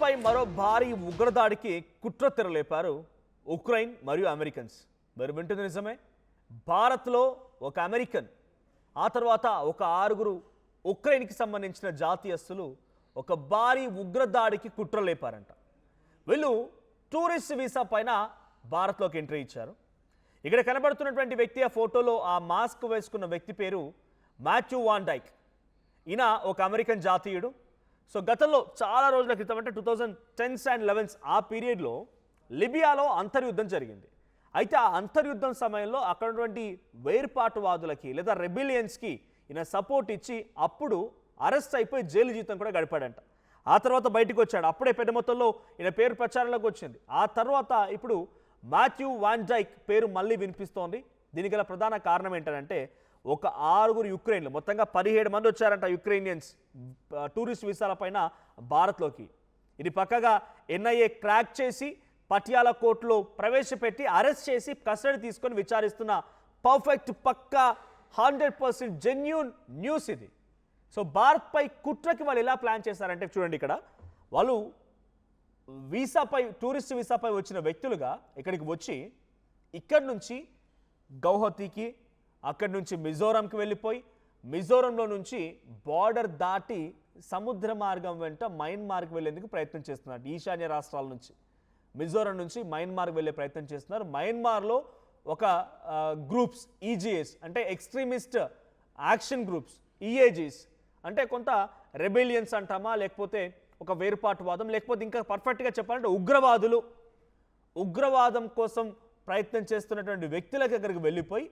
వీసాపై మరో భారీ ఉగ్రదాడికి కుట్ర తెరలేపారు ఉక్రెయిన్ మరియు అమెరికన్స్. మరి వింటుంది నిజమే. భారత్లో ఒక అమెరికన్, ఆ తర్వాత ఒక 6 ఉక్రెయిన్కి సంబంధించిన జాతీయస్తులు ఒక భారీ ఉగ్రదాడికి కుట్ర లేపారంట. వీళ్ళు టూరిస్ట్ వీసా పైన భారత్లోకి ఎంట్రీ ఇచ్చారు. ఇక్కడ కనబడుతున్నటువంటి వ్యక్తి, ఆ ఫోటోలో ఆ మాస్క్ వేసుకున్న వ్యక్తి పేరు మాథ్యూ వాన్ డైక్. ఈయన ఒక అమెరికన్ జాతీయుడు. సో గతంలో చాలా రోజుల క్రితం, అంటే 2010s and 11s ఆ పీరియడ్లో లిబియాలో అంతర్యుద్ధం జరిగింది. అయితే ఆ అంతర్యుద్ధం సమయంలో అక్కడ ఉన్నటువంటి వేర్పాటువాదులకి లేదా రెబిలియన్స్కి ఈయన సపోర్ట్ ఇచ్చి అప్పుడు అరెస్ట్ అయిపోయి జైలు జీవితం కూడా గడిపాడంట. ఆ తర్వాత బయటకు వచ్చాడు. అప్పుడే పెద్ద మొత్తంలో ఈయన పేరు ప్రచారంలోకి వచ్చింది. ఆ తర్వాత ఇప్పుడు మాథ్యూ వాన్ డైక్ పేరు మళ్ళీ వినిపిస్తోంది. దీనికి గల ప్రధాన కారణం ఏంటంటే, ఒక 6 యుక్రెయిన్లు, మొత్తంగా 17 మంది వచ్చారంట యుక్రెయినియన్స్ టూరిస్ట్ వీసాల పైన భారత్లోకి. ఇది పక్కగా ఎన్ఐఏ క్రాక్ చేసి పటియాలా కోర్టులో ప్రవేశపెట్టి అరెస్ట్ చేసి కస్టడీ తీసుకొని విచారిస్తున్న పర్ఫెక్ట్, పక్కా 100% జెన్యూన్ న్యూస్ ఇది. సో భారత్పై కుట్రకి వాళ్ళు ఎలా ప్లాన్ చేశారంటే చూడండి, ఇక్కడ వాళ్ళు వీసాపై, టూరిస్ట్ వీసాపై వచ్చిన వ్యక్తులుగా ఇక్కడికి వచ్చి ఇక్కడి నుంచి గౌహతికి, అక్కడి నుంచి మిజోరంకి వెళ్ళిపోయి మిజోరంలో నుంచి బార్డర్ దాటి సముద్ర మార్గం వెంట మయన్మార్కి వెళ్ళేందుకు ప్రయత్నం చేస్తున్నారు. ఈశాన్య రాష్ట్రాల నుంచి మిజోరం నుంచి మయన్మార్కి వెళ్ళే ప్రయత్నం చేస్తున్నారు. మయన్మార్లో ఒక గ్రూప్స్, ఈజీఎస్ అంటే ఎక్స్ట్రీమిస్ట్ యాక్షన్ గ్రూప్స్, ఈఏజీస్ అంటే కొంత రెబెలియన్స్ అంటామా, లేకపోతే ఒక వేరుపాటువాదం, లేకపోతే ఇంకా పర్ఫెక్ట్గా చెప్పాలంటే ఉగ్రవాదులు, ఉగ్రవాదం కోసం ప్రయత్నం చేస్తున్నటువంటి వ్యక్తుల దగ్గరికి వెళ్ళిపోయి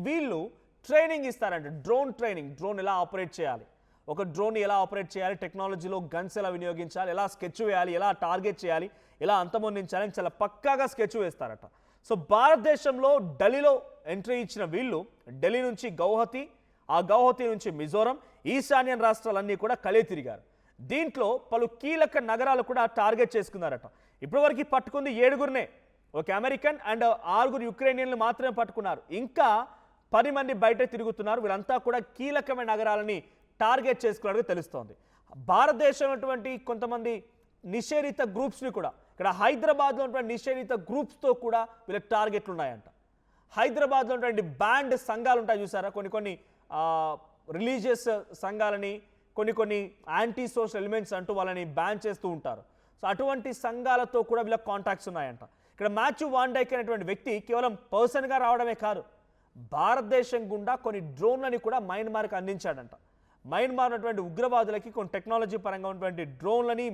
వీళ్ళు ట్రైనింగ్ ఇస్తారంట. డ్రోన్ ట్రైనింగ్, డ్రోన్ ఎలా ఆపరేట్ చేయాలి, ఒక డ్రోన్ ఎలా ఆపరేట్ చేయాలి, టెక్నాలజీలో గన్స్ ఎలా వినియోగించాలి, ఎలా స్కెచ్ వేయాలి, ఎలా టార్గెట్ చేయాలి, ఎలా అంతమొందించాలని చాలా పక్కాగా స్కెచ్ వేస్తారట. సో భారతదేశంలో ఢిల్లీలో ఎంట్రీ ఇచ్చిన వీళ్ళు ఢిల్లీ నుంచి గౌహతి, ఆ గౌహతి నుంచి మిజోరం, ఈశాన్యన్ రాష్ట్రాలన్నీ కూడా కలిసి తిరిగారు. దీంట్లో పలు కీలక నగరాలు కూడా టార్గెట్ చేసుకున్నారట. ఇప్పటివరకు పట్టుకుంది 7గురినే. ఒక అమెరికన్ అండ్ 6 యుక్రెయినియన్లు మాత్రమే పట్టుకున్నారు. ఇంకా 10 మంది బయట తిరుగుతున్నారు. వీళ్ళంతా కూడా కీలకమైన నగరాలని టార్గెట్ చేసుకున్నట్టుగా తెలుస్తోంది. భారతదేశం అటువంటి కొంతమంది నిషేధిత గ్రూప్స్ని కూడా, ఇక్కడ హైదరాబాద్లో ఉన్నటువంటి నిషేధిత గ్రూప్స్తో కూడా వీళ్ళకి టార్గెట్లు ఉన్నాయంట. హైదరాబాద్లో ఉన్నటువంటి బ్యాండ్ సంఘాలు ఉంటాయి చూసారా, కొన్ని రిలీజియస్ సంఘాలని, కొన్ని యాంటీ సోషల్ ఎలిమెంట్స్ అంటూ వాళ్ళని బ్యాన్ చేస్తూ ఉంటారు. సో అటువంటి సంఘాలతో కూడా వీళ్ళకి కాంటాక్ట్స్ ఉన్నాయంట. ఇక్కడ మాథ్యూ వాన్ డైక్ అనేటువంటి వ్యక్తి కేవలం పర్సన్గా రావడమే కాదు, భారతదేశం గుండా కొన్ని డ్రోన్లని కూడా మయన్మార్కి అందించాడంట. మయన్మార్ ఉన్నటువంటి ఉగ్రవాదులకి కొన్ని టెక్నాలజీ పరంగా ఉన్నటువంటి డ్రోన్లని,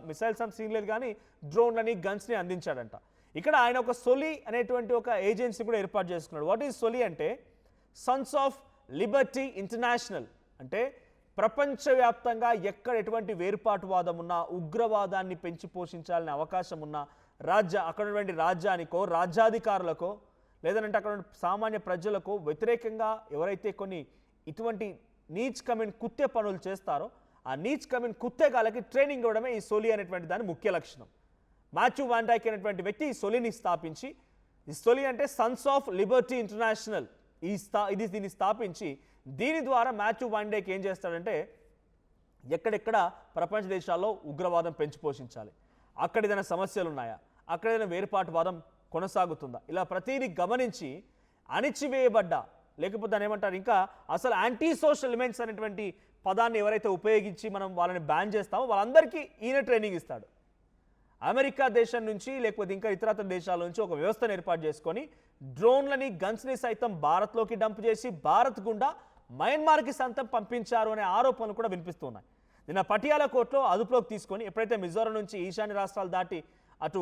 మిసైల్స్ అని సీన్ లేదు కానీ డ్రోన్లని, గన్స్ని అందించాడంట. ఇక్కడ ఆయన ఒక సొలి అనేటువంటి ఒక ఏజెన్సీ కూడా ఏర్పాటు చేసుకున్నాడు. వాట్ ఈజ్ సొలి అంటే సన్స్ ఆఫ్ లిబర్టీ ఇంటర్నేషనల్. అంటే ప్రపంచవ్యాప్తంగా ఎక్కడ ఎటువంటి వేర్పాటువాదం ఉన్నా, ఉగ్రవాదాన్ని పెంచి పోషించాలనే అవకాశం ఉన్న అక్కడ ఉన్నటువంటి రాజ్యానికో, రాజ్యాధికారులకో, లేదంటే అక్కడ సామాన్య ప్రజలకు వ్యతిరేకంగా ఎవరైతే కొన్ని ఇటువంటి నీచ్ కమిన్ కుత్తే పనులు చేస్తారో ఆ నీచ్ కమిన్ కుత్తేగాలకి ట్రైనింగ్ ఇవ్వడమే ఈ సొలి అనేటువంటి దాని ముఖ్య లక్షణం. మాథ్యూ వాన్ డైక్ అనేటువంటి వ్యక్తి ఈ సొలిని స్థాపించి, ఈ సొలి అంటే సన్స్ ఆఫ్ లిబర్టీ ఇంటర్నేషనల్, దీన్ని స్థాపించి దీని ద్వారా మాథ్యూ వాన్ డైక్ ఏం చేస్తాడంటే ఎక్కడెక్కడ ప్రపంచ దేశాల్లో ఉగ్రవాదం పెంచి పోషించాలి, అక్కడ ఏదైనా సమస్యలు ఉన్నాయా, అక్కడ ఏదైనా వేరుపాటువాదం కొనసాగుతుందా, ఇలా ప్రతిదీ గమనించి అణిచివేయబడ్డ, లేకపోతే దాన్ని ఏమంటారు, ఇంకా అసలు యాంటీ సోషల్ ఎలిమెంట్స్ అనేటువంటి పదాన్ని ఎవరైతే ఉపయోగించి మనం వాళ్ళని బ్యాన్ చేస్తామో వాళ్ళందరికీ ఈయన ట్రైనింగ్ ఇస్తాడు. అమెరికా దేశం నుంచి లేకపోతే ఇంకా ఇతరత్ర దేశాల నుంచి ఒక వ్యవస్థను ఏర్పాటు చేసుకొని డ్రోన్లని, గన్స్ని సైతం భారత్లోకి డంప్ చేసి భారత్ గుండా మయన్మార్కి సైతం పంపించారు అనే ఆరోపణలు కూడా వినిపిస్తున్నాయి. నిన్న పటియాలా కోర్టులో అదుపులోకి తీసుకొని ఎప్పుడైతే మిజోరం నుంచి ఈశాన్య రాష్ట్రాలు దాటి అటు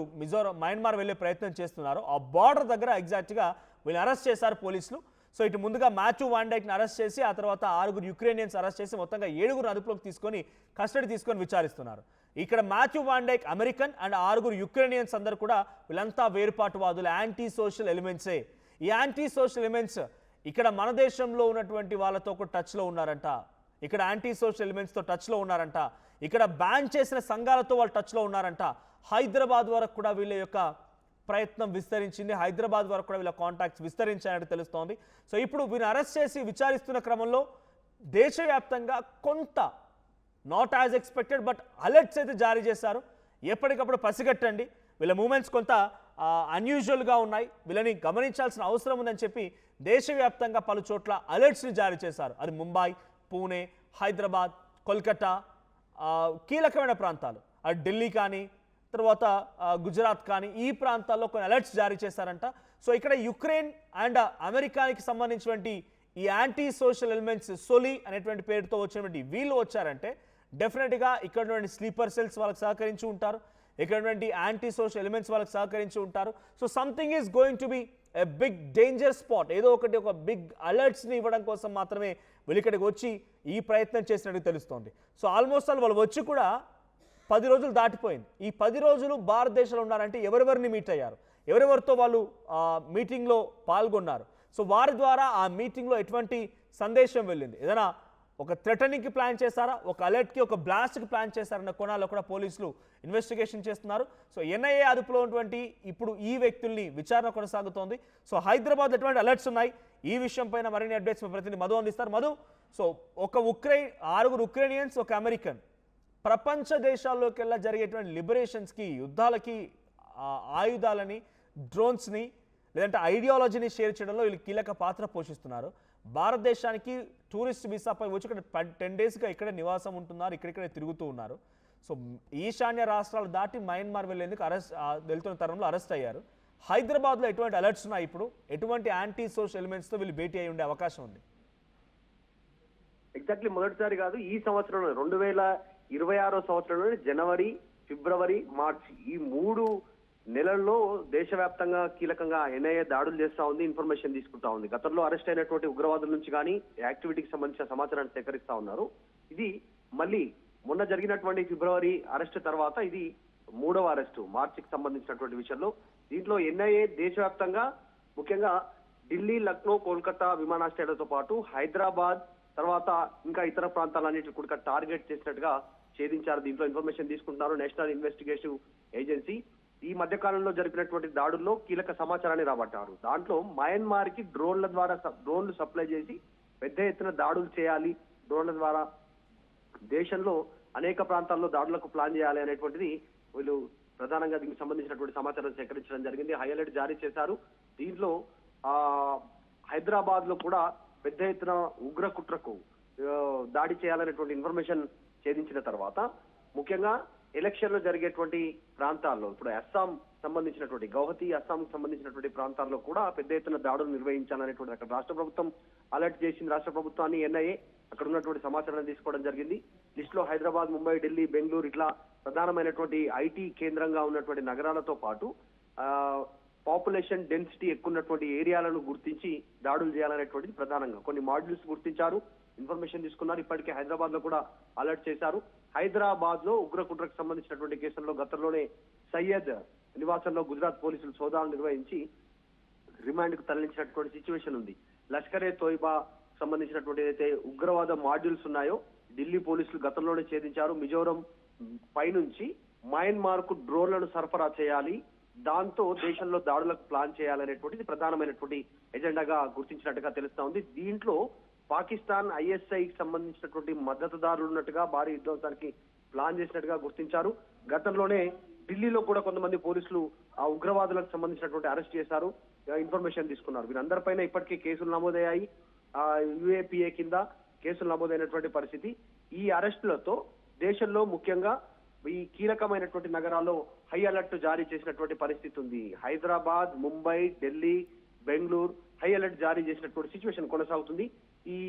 మయన్మార్ వెళ్ళే ప్రయత్నం చేస్తున్నారో ఆ బార్డర్ దగ్గర ఎగ్జాక్ట్గా వీళ్ళు అరెస్ట్ చేశారు పోలీసులు. సో ఇటు ముందుగా మాథ్యూ వాన్ డైక్ని అరెస్ట్ చేసి ఆ తర్వాత 6 యుక్రెయినియన్స్ అరెస్ట్ చేసి మొత్తంగా 7 అదుపులోకి తీసుకొని కస్టడీ తీసుకొని విచారిస్తున్నారు. ఇక్కడ మాథ్యూ వాన్ డైక్ అమెరికన్ అండ్ 6 యుక్రెయినియన్స్ అందరూ కూడా వీళ్ళంతా వేరుపాటువాదులు, యాంటీ సోషల్ ఎలిమెంట్సే. ఈ యాంటీ సోషల్ ఎలిమెంట్స్ ఇక్కడ మన దేశంలో ఉన్నటువంటి వాళ్ళతో ఒక టచ్లో ఉన్నారంట, ఇక్కడ యాంటీ సోషల్ ఎలిమెంట్స్తో టచ్లో ఉన్నారంట, ఇక్కడ బ్యాన్ చేసిన సంఘాలతో వాళ్ళు టచ్లో ఉన్నారంట. హైదరాబాద్ వరకు కూడా వీళ్ళ యొక్క ప్రయత్నం విస్తరించింది, హైదరాబాద్ వరకు కూడా వీళ్ళ కాంటాక్ట్స్ విస్తరించాయని తెలుస్తోంది. సో ఇప్పుడు వీరిని అరెస్ట్ చేసి విచారిస్తున్న క్రమంలో దేశవ్యాప్తంగా కొంత not as expected but alerts అయితే జారీ చేశారు. ఎప్పటికప్పుడు పసిగట్టండి, వీళ్ళ మూమెంట్స్ కొంత అన్యూజువల్గా ఉన్నాయి, వీళ్ళని గమనించాల్సిన అవసరం ఉందని చెప్పి దేశవ్యాప్తంగా పలు చోట్ల అలర్ట్స్ని జారీ చేశారు. అది ముంబై, పూణే, హైదరాబాద్, కోల్కతా, కీలకమైన ప్రాంతాలు, అది ఢిల్లీ కానీ తర్వాత గుజరాత్ కానీ ఈ ప్రాంతాల్లో కొన్ని అలర్ట్స్ జారీ చేశారంట. సో ఇక్కడ యుక్రెయిన్ అండ్ అమెరికాకి సంబంధించినటువంటి ఈ యాంటీ సోషల్ ఎలిమెంట్స్ సోలి అనేటువంటి పేరుతో వచ్చినటువంటి వీళ్ళు వచ్చారంటే డెఫినెట్గా ఇక్కడ నుండి స్లీపర్ సెల్స్ వాళ్ళకి సహకరించి ఉంటారు, ఇక్కడ నుండి యాంటీ సోషల్ ఎలిమెంట్స్ వాళ్ళకి సహకరించి ఉంటారు. So something is going to be a big danger spot. ఏదో ఒకటి ఒక బిగ్ అలర్ట్స్ని ఇవ్వడం కోసం మాత్రమే వీళ్ళు ఇక్కడికి వచ్చి ఈ ప్రయత్నం చేసినట్టు తెలుస్తోంది. సో ఆల్మోస్ట్ వాళ్ళు వచ్చి కూడా 10 రోజులు దాటిపోయింది. ఈ 10 రోజులు భారతదేశంలో ఉన్నారంటే ఎవరెవరిని మీట్ అయ్యారు, ఎవరెవరితో వాళ్ళు మీటింగ్లో పాల్గొన్నారు, సో వారి ద్వారా ఆ మీటింగ్లో ఎటువంటి సందేశం వెళ్ళింది, ఏదైనా ఒక థ్రెటనింగ్కి ప్లాన్ చేశారా, ఒక అలర్ట్కి, ఒక బ్లాస్ట్కి ప్లాన్ చేశారన్న కోణాల్లో కూడా పోలీసులు ఇన్వెస్టిగేషన్ చేస్తున్నారు. సో ఎన్ఐఏ అదుపులో ఉన్నటువంటి ఇప్పుడు ఈ వ్యక్తుల్ని విచారణ కొనసాగుతోంది. సో హైదరాబాద్ ఎటువంటి అలర్ట్స్ ఉన్నాయి, ఈ విషయం పైన మరిన్ని అప్డేట్స్ మా ప్రతినిధి మధు అందిస్తారు. మధు, సో ఒక 6 ఉక్రెయినియన్స్, ఒక అమెరికన్, ప్రపంచ దేశాల్లోకెల్లా జరిగేటువంటి లిబరేషన్స్కి, యుద్ధాలకి ఆయుధాలని, డ్రోన్స్ని లేదంటే ఐడియాలజీని షేర్ చేయడంలో వీళ్ళు కీలక పాత్ర పోషిస్తున్నారు. భారతదేశానికి టూరిస్ట్ వీసాపై వచ్చి ఇక్కడ 10 డేస్గా ఇక్కడే నివాసం ఉంటున్నారు, ఇక్కడిక్కడే తిరుగుతూ ఉన్నారు. సో ఈశాన్య రాష్ట్రాలు దాటి మయన్మార్ వెళ్ళేందుకు వెళ్తున్న తరంలో అరెస్ట్ అయ్యారు. హైదరాబాద్లో ఎటువంటి అలర్ట్స్ ఉన్నాయి, ఇప్పుడు ఎటువంటి యాంటీ సోషల్ ఎలిమెంట్స్తో వీళ్ళు భేటీ అయి ఉండే అవకాశం ఉంది? ఎగ్జాక్ట్లీ మొదటిసారి కాదు, ఈ సంవత్సరంలో 2026 సంవత్సరంలో జనవరి, ఫిబ్రవరి, మార్చి ఈ 3 నెలల్లో దేశవ్యాప్తంగా కీలకంగా ఎన్ఐఏ దాడులు చేస్తా ఉంది, ఇన్ఫర్మేషన్ తీసుకుంటా ఉంది. గతంలో అరెస్ట్ అయినటువంటి ఉగ్రవాదుల నుంచి కానీ యాక్టివిటీకి సంబంధించిన సమాచారాన్ని సేకరిస్తా ఉన్నారు. ఇది మళ్ళీ మొన్న జరిగినటువంటి ఫిబ్రవరి అరెస్ట్ తర్వాత ఇది 3వ అరెస్టు మార్చికి సంబంధించినటువంటి విషయంలో. దీంట్లో ఎన్ఐఏ దేశవ్యాప్తంగా ముఖ్యంగా ఢిల్లీ, లక్నో, కోల్కతా విమానాశ్రయాలతో పాటు హైదరాబాద్ తర్వాత ఇంకా ఇతర ప్రాంతాలన్నింటినీ కూడా టార్గెట్ చేసినట్టుగా ఛేదించారు. దీంట్లో ఇన్ఫర్మేషన్ తీసుకుంటున్నారు నేషనల్ ఇన్వెస్టిగేటివ్ ఏజెన్సీ. ఈ మధ్య కాలంలో జరిపినటువంటి దాడుల్లో కీలక సమాచారాన్ని రాబట్టారు. దాంట్లో మయన్మార్ కి డ్రోన్లు సప్లై చేసి పెద్ద ఎత్తున దాడులు చేయాలి, డ్రోన్ల ద్వారా దేశంలో అనేక ప్రాంతాల్లో దాడులకు ప్లాన్ చేయాలి అనేటువంటిది వీళ్ళు ప్రధానంగా దీనికి సంబంధించినటువంటి సమాచారం సేకరించడం జరిగింది. హై అలర్ట్ జారీ చేశారు. దీంట్లో హైదరాబాద్ లో కూడా పెద్ద ఎత్తున ఉగ్ర కుట్రకు దాడి చేయాలనేటువంటి ఇన్ఫర్మేషన్ ఛేదించిన తర్వాత ముఖ్యంగా ఎలక్షన్లు జరిగేటువంటి ప్రాంతాల్లో ఇప్పుడు అస్సాం సంబంధించినటువంటి గౌహతి, అస్సాం సంబంధించినటువంటి ప్రాంతాల్లో కూడా పెద్ద ఎత్తున దాడులు నిర్వహించాలనేటువంటి అక్కడ రాష్ట్ర ప్రభుత్వం అలర్ట్ చేసింది. రాష్ట్ర ప్రభుత్వాన్ని ఎన్ఐఏ అక్కడ ఉన్నటువంటి సమాచారాన్ని తీసుకోవడం జరిగింది. లిస్టులో హైదరాబాద్, ముంబై, ఢిల్లీ, బెంగళూరు ఇట్లా ప్రధానమైనటువంటి ఐటీ కేంద్రంగా ఉన్నటువంటి నగరాలతో పాటు పాపులేషన్ డెన్సిటీ ఎక్కువ ఉన్నటువంటి ఏరియాలను గుర్తించి దాడులు చేయాలనేటువంటిది ప్రధానంగా కొన్ని మాడ్యూల్స్ గుర్తించారు, ఇన్ఫర్మేషన్ తీసుకున్నారు. ఇప్పటికే హైదరాబాద్ లో కూడా అలర్ట్ చేశారు. హైదరాబాద్ లో ఉగ్ర కుట్రకు సంబంధించినటువంటి కేసుల్లో గతంలోనే సయ్యద్ నివాసంలో గుజరాత్ పోలీసులు సోదాలు నిర్వహించి రిమాండ్ కు తరలించినటువంటి సిచ్యువేషన్ ఉంది. లష్కరే తోయిబా సంబంధించినటువంటి ఏదైతే ఉగ్రవాద మాడ్యూల్స్ ఉన్నాయో ఢిల్లీ పోలీసులు గతంలోనే ఛేదించారు. మిజోరం పైనుంచి మయన్మార్ కు డ్రోన్లను సరఫరా చేయాలి, దాంతో దేశంలో దాడులకు ప్లాన్ చేయాలనేటువంటిది ప్రధానమైనటువంటి ఎజెండాగా గుర్తించినట్టుగా తెలుస్తా ఉంది. దీంట్లో పాకిస్తాన్ ఐఎస్ఐకి సంబంధించినటువంటి మద్దతుదారులు ఉన్నట్టుగా భారీ విధ్వంసానికి ప్లాన్ చేసినట్టుగా గుర్తించారు. గతంలోనే ఢిల్లీలో కూడా కొంతమంది పోలీసులు ఆ ఉగ్రవాదులకు సంబంధించినటువంటి అరెస్ట్ చేశారు, ఇన్ఫర్మేషన్ తీసుకున్నారు. వీరందరిపైన ఇప్పటికే కేసులు నమోదయ్యాయి. యుఏపిఏ కింద కేసులు నమోదైనటువంటి పరిస్థితి. ఈ అరెస్టులతో దేశంలో ముఖ్యంగా ఈ కీలకమైనటువంటి నగరాల్లో హై అలర్ట్ జారీ చేసినటువంటి పరిస్థితి ఉంది. హైదరాబాద్, ముంబై, ఢిల్లీ, బెంగళూరు హై అలర్ట్ జారీ చేసినటువంటి సిచ్యువేషన్ కొనసాగుతుంది. ఈ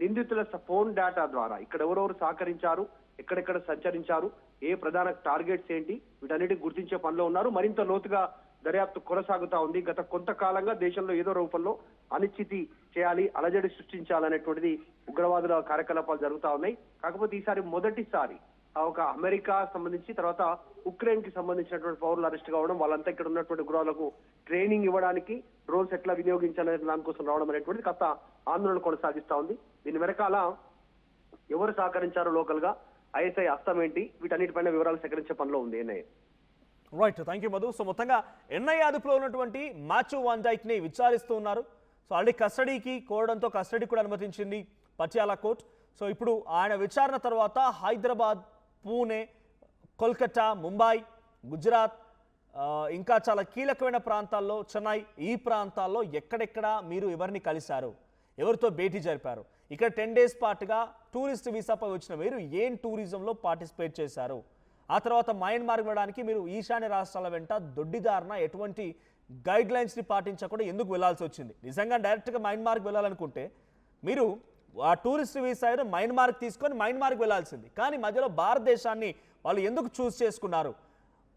నిందితుల ఫోన్ డేటా ద్వారా ఇక్కడ ఎవరెవరు సహకరించారు, ఎక్కడెక్కడ సంచరించారు, ఏ ప్రధాన టార్గెట్స్ ఏంటి, వీటన్నిటిని గుర్తించే పనిలో ఉన్నారు. మరింత లోతుగా దర్యాప్తు కొనసాగుతా ఉంది. గత కొంతకాలంగా దేశంలో ఏదో రూపంలో అనిశ్చితి చేయాలి, అలజడి సృష్టించాలనేటువంటిది ఉగ్రవాదుల కార్యకలాపాలు జరుగుతా ఉన్నాయి. కాకపోతే ఈసారి మొదటిసారి ఒక అమెరికా సంబంధించి తర్వాత ఉక్రెయిన్ కి సంబంధించినటువంటి పౌరులు అరెస్ట్ కావడం, వాళ్ళంతా ఇక్కడ ఉన్నటువంటి ఉగ్రవాదులకు ట్రైనింగ్ ఇవ్వడానికి డ్రోన్స్ ఎట్లా వినియోగించాలనే దానికోసం రావడం అనేటువంటిది కాస్త ఆందోళన కొనసాగిస్తా ఉంది. దీని వెనకాల ఎవరు సహకరించారో లోకల్ గా, ఐఎస్ఐ హస్తం ఏంటి, వీటన్నిటిపైన వివరాలు సేకరించే పనిలో ఉంది NIA. Right, thank you Madhu. So మొత్తంగా ఎన్ఐఏ అదుపులో ఉన్నటువంటి మాథ్యూ వాన్ డైక్ ని విచారిస్తూ ఉన్నారు. సో ఆల్రెడీ కస్టడీకి కోరడంతో కస్టడీ కూడా అనుమతించింది పటియాలా కోర్టు. సో ఇప్పుడు ఆయన విచారణ తర్వాత హైదరాబాద్, పూణే, కోల్కతా, ముంబై, గుజరాత్, ఇంకా చాలా కీలకమైన ప్రాంతాల్లో, చెన్నై, ఈ ప్రాంతాల్లో ఎక్కడెక్కడ మీరు ఎవరిని కలిశారు, ఎవరితో భేటీ జరిపారు? ఇక్కడ 10 days పాటుగా టూరిస్ట్ వీసాపై వచ్చిన మీరు ఏం టూరిజంలో పార్టిసిపేట్ చేశారు? ఆ తర్వాత మయన్మార్ వెళ్ళడానికి మీరు ఈశాన్య రాష్ట్రాల వెంట దొడ్డిదారిన ఎటువంటి గైడ్ లైన్స్ని పాటించకుండా ఎందుకు వెళ్లాల్సి వచ్చింది? నిజంగా డైరెక్ట్గా మయన్మార్కి వెళ్ళాలనుకుంటే మీరు ఆ టూరిస్ట్ వీసా మయన్మార్కి తీసుకొని మయన్మార్కి వెళ్ళాల్సింది. కానీ మధ్యలో భారతదేశాన్ని వాళ్ళు ఎందుకు చూస్ చేసుకున్నారు?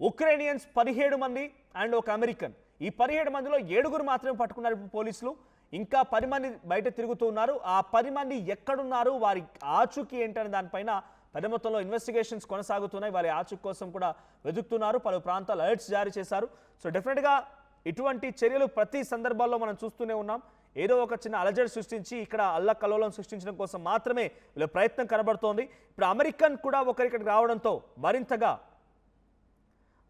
ఉక్రేనియన్స్ 17 మంది అండ్ ఒక అమెరికన్. ఈ 17 మందిలో 7 మాత్రమే పట్టుకున్నారు ఇప్పుడు పోలీసులు. ఇంకా 10 మంది బయట తిరుగుతూ ఉన్నారు. ఆ 10 మంది ఎక్కడున్నారు, వారి ఆచూకీ ఏంటనే దానిపైన పెద్ద మొత్తంలో ఇన్వెస్టిగేషన్స్ కొనసాగుతున్నాయి. వారి ఆచూకీ కోసం కూడా వెతుకుతున్నారు. పలు ప్రాంతాలు అలర్ట్స్ జారీ చేశారు. సో డెఫినెట్గా ఇటువంటి చర్యలు ప్రతి సందర్భాల్లో మనం చూస్తూనే ఉన్నాం. ఏదో ఒక చిన్న అలజడి సృష్టించి ఇక్కడ అల్లకల్లోలం సృష్టించడం కోసం మాత్రమే వీళ్ళ ప్రయత్నం కనబడుతోంది. ఇప్పుడు అమెరికన్ కూడా ఒకరిక్కడికి రావడంతో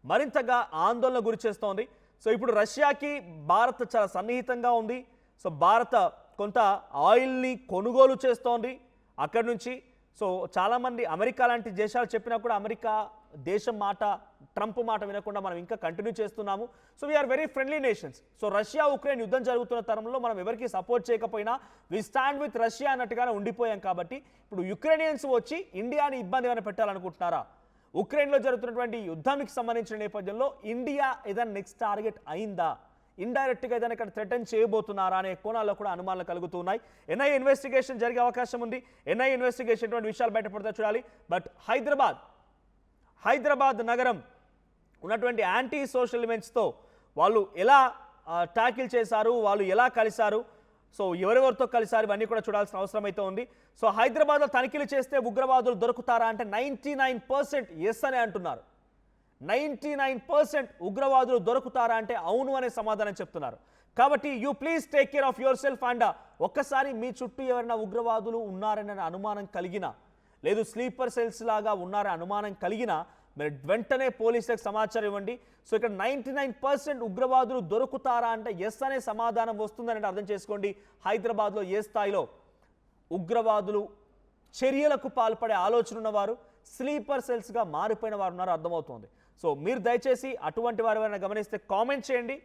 మరింతగా ఆందోళన గురి చేస్తోంది. సో ఇప్పుడు రష్యాకి భారత్ చాలా సన్నిహితంగా ఉంది. సో భారత్ కొంత ఆయిల్ని కొనుగోలు చేస్తోంది అక్కడి నుంచి. సో చాలామంది అమెరికా లాంటి దేశాలు చెప్పినా కూడా అమెరికా దేశం మాట, ట్రంప్ మాట వినకుండా మనం ఇంకా కంటిన్యూ చేస్తున్నాము. So we're very friendly nations. So Russia Ukraine యుద్ధం జరుగుతున్న తరంలో మనం ఎవరికి సపోర్ట్ చేయకపోయినా వి స్టాండ్ విత్ రష్యా అన్నట్టుగానే ఉండిపోయాం. కాబట్టి ఇప్పుడు యుక్రెయినియన్స్ వచ్చి ఇండియాని ఇబ్బంది ఏమైనా పెట్టాలనుకుంటున్నారా? ఉక్రెయిన్లో జరుగుతున్నటువంటి యుద్ధానికి సంబంధించిన నేపథ్యంలో ఇండియా ఏదైనా నెక్స్ట్ టార్గెట్ అయిందా? ఇండైరెక్ట్గా ఏదైనా ఇక్కడ థ్రెటన్ చేయబోతున్నారా అనే కోణాల్లో కూడా అనుమానాలు కలుగుతున్నాయి. ఎన్ఐఏ ఇన్వెస్టిగేషన్ జరిగే అవకాశం ఉంది. ఎన్ఐఏ ఇన్వెస్టిగేషన్ ఎటువంటి విషయాలు బయటపడతా చూడాలి. బట్ హైదరాబాద్ నగరం ఉన్నటువంటి యాంటీ సోషల్ ఎలిమెంట్స్తో వాళ్ళు ఎలా ట్యాకిల్ చేశారు, వాళ్ళు ఎలా కలిశారు, సో ఎవరెవరితో కలిశారు, ఇవన్నీ కూడా చూడాల్సిన అవసరం అయితే ఉంది. సో హైదరాబాద్లో తనిఖీలు చేస్తే ఉగ్రవాదులు దొరుకుతారా అంటే 99% ఎస్ అని అంటున్నారు. 99% ఉగ్రవాదులు దొరుకుతారా అంటే అవును అనే సమాధానం చెప్తున్నారు. కాబట్టి you please take care of your self. And ఒక్కసారి మీ చుట్టూ ఎవరైనా ఉగ్రవాదులు ఉన్నారనే అనుమానం కలిగినా, లేదు స్లీపర్ సెల్స్ లాగా ఉన్నారనే అనుమానం కలిగినా మీరు వెంటనే పోలీసులకు సమాచారం ఇవ్వండి. సో ఇక్కడ 99% ఉగ్రవాదులు దొరుకుతారా అంటే ఎస్ అనే సమాధానం వస్తుందని అర్థం చేసుకోండి. హైదరాబాద్లో ఏ స్థాయిలో ఉగ్రవాదులు చర్యలకు పాల్పడే ఆలోచన ఉన్నవారు, స్లీపర్ సెల్స్గా మారిపోయిన వారు ఉన్నారో అర్థమవుతోంది. సో మీరు దయచేసి అటువంటి వారు ఎవరైనా గమనిస్తే కామెంట్ చేయండి.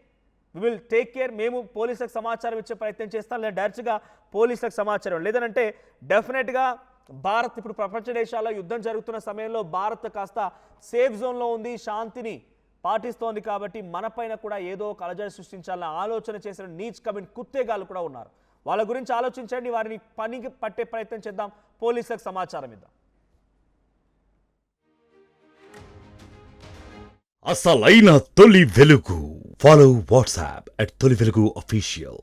We will take care. మేము పోలీసులకు సమాచారం ఇచ్చే ప్రయత్నం చేస్తాం, లేదా డైరెక్ట్గా పోలీసులకు సమాచారం. లేదంటే డెఫినెట్గా భారత్ ఇప్పుడు ప్రపంచ దేశాల్లో యుద్ధం జరుగుతున్న సమయంలో భారత్ కాస్త సేఫ్ జోన్లో ఉంది, శాంతిని పాటిస్తోంది. కాబట్టి మనపైన కూడా ఏదో ఒక అలజడి సృష్టించాలన్న ఆలోచన చేసిన నీచ్ కమిన్ కుత్తేగాలు కూడా ఉన్నారు. వాళ్ళ గురించి ఆలోచించండి, వారిని పనికి పట్టే ప్రయత్నం చేద్దాం, పోలీసులకు సమాచారం ఇద్దాం. అసలైన తొలి వెలుగు. ఫాలో వాట్సాప్ @తొలి వెలుగు official.